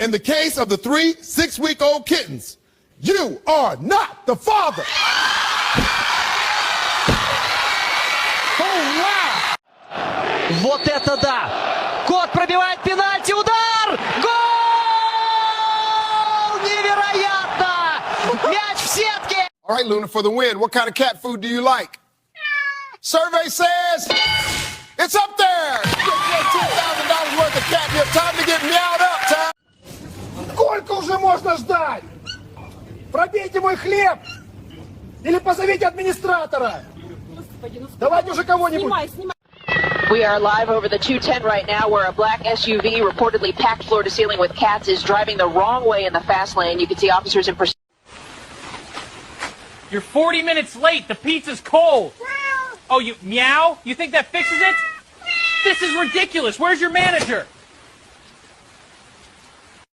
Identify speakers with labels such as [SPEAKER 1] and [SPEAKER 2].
[SPEAKER 1] In the case of the 3 6-week-old kittens, you are not the father. Oh, wow.
[SPEAKER 2] Вот это да! Кот пробивает пенальти, удар! Гол! Невероятно! Мяч в сетке!
[SPEAKER 1] All right, Luna, for the win. What kind of cat food do you like? Survey says it's up there. Get your $10,000 worth of catnip. Time to get meowed up, time.
[SPEAKER 3] Сколько уже можно ждать? Пробейте мой хлеб! Или позовите администратора! Давайте уже кого-нибудь!
[SPEAKER 4] We are live over the 210 right now, where a black SUV reportedly packed floor to ceiling with cats is driving the wrong way in the fast lane. You can see officers in pursuit.
[SPEAKER 5] You're 40 minutes late. The pizza's cold. Oh, you meow? You think that fixes it? This is ridiculous. Where's your manager?